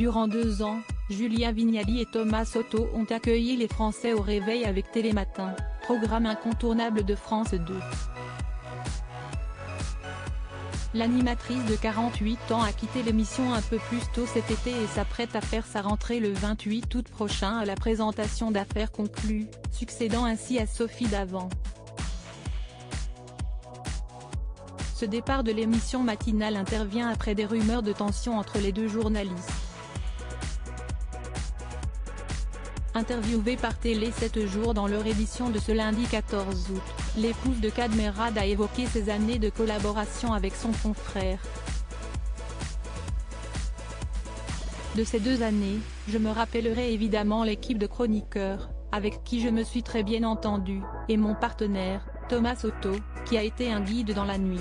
Durant 2 ans, Julien Vignali et Thomas Soto ont accueilli les Français au réveil avec Télématin, programme incontournable de France 2. L'animatrice de 48 ans a quitté l'émission un peu plus tôt cet été et s'apprête à faire sa rentrée le 28 août prochain à la présentation d'Affaires conclues, succédant ainsi à Sophie Davant. Ce départ de l'émission matinale intervient après des rumeurs de tension entre les deux journalistes. Interviewée par Télé 7 jours dans leur édition de ce lundi 14 août, l'épouse de Kadmerad a évoqué ses années de collaboration avec son confrère. De ces 2 années, je me rappellerai évidemment l'équipe de chroniqueurs, avec qui je me suis très bien entendue, et mon partenaire, Thomas Soto, qui a été un guide dans la nuit.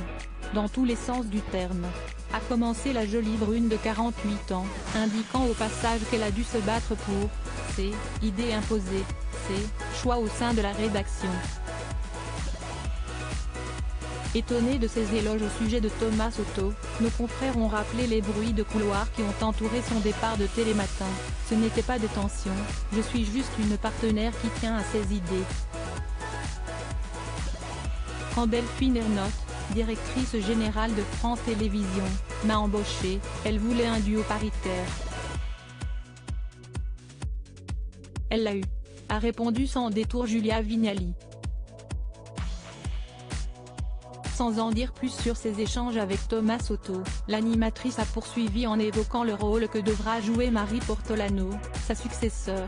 Dans tous les sens du terme. A commencé la jolie brune de 48 ans, indiquant au passage qu'elle a dû se battre pour ses idées imposées, ses choix au sein de la rédaction. Étonnés de ces éloges au sujet de Thomas Soto, nos confrères ont rappelé les bruits de couloir qui ont entouré son départ de Télématin. Ce n'était pas des tensions, je suis juste une partenaire qui tient à ses idées. Quand Delphine Ernotte, directrice générale de France Télévisions, m'a embauchée, elle voulait un duo paritaire. Elle l'a eu, a répondu sans détour Julien Vignali. Sans en dire plus sur ses échanges avec Thomas Soto, l'animatrice a poursuivi en évoquant le rôle que devra jouer Marie Portolano, sa successeur.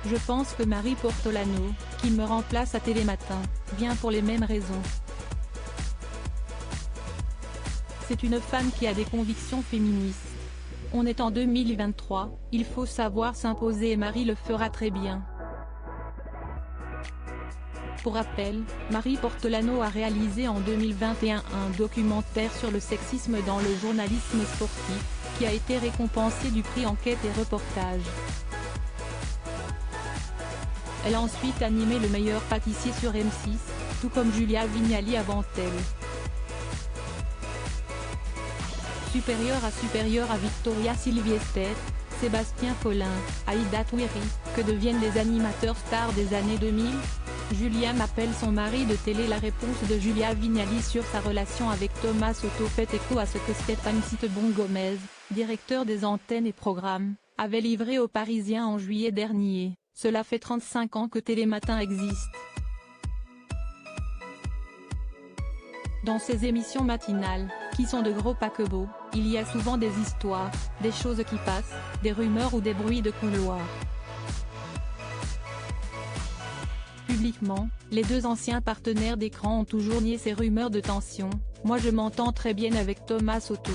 Je pense que Marie Portolano, qui me remplace à Télématin, vient pour les mêmes raisons. C'est une femme qui a des convictions féministes. On est en 2023, il faut savoir s'imposer et Marie le fera très bien. Pour rappel, Marie Portolano a réalisé en 2021 un documentaire sur le sexisme dans le journalisme sportif, qui a été récompensé du prix Enquête et Reportage. Elle a ensuite animé Le meilleur pâtissier sur M6, tout comme Julien Vignali avant elle. Supérieure à Victoria Silvester, Sébastien Collin, Aïda Touiri, que deviennent les animateurs stars des années 2000 ? Julien m'appelle son mari de télé. La réponse de Julien Vignali sur sa relation avec Thomas Soto fait écho à ce que Stéphane Citebon-Gomez, directeur des antennes et programmes, avait livré aux Parisiens en juillet dernier. Cela fait 35 ans que Télématin existe. Dans ces émissions matinales, qui sont de gros paquebots, il y a souvent des histoires, des choses qui passent, des rumeurs ou des bruits de couloir. Publiquement, les deux anciens partenaires d'écran ont toujours nié ces rumeurs de tension. Moi je m'entends très bien avec Thomas Soto.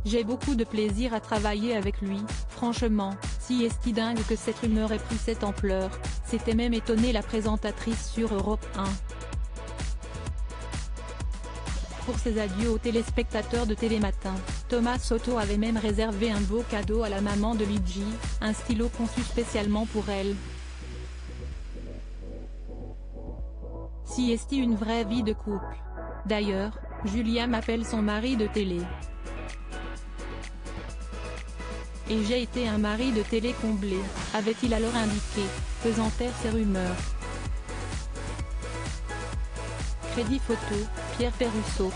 J'ai beaucoup de plaisir à travailler avec lui, franchement, si est-ce dingue que cette rumeur ait pris cette ampleur, s'était même étonnée la présentatrice sur Europe 1. Pour ses adieux aux téléspectateurs de Télématin, Thomas Soto avait même réservé un beau cadeau à la maman de Luigi, un stylo conçu spécialement pour elle. Si est-ce une vraie vie de couple. D'ailleurs, Julien m'appelle son mari de télé. Et j'ai été un mari de télé comblé, avait-il alors indiqué, faisant taire ces rumeurs. Crédit photo, Pierre Perrusso.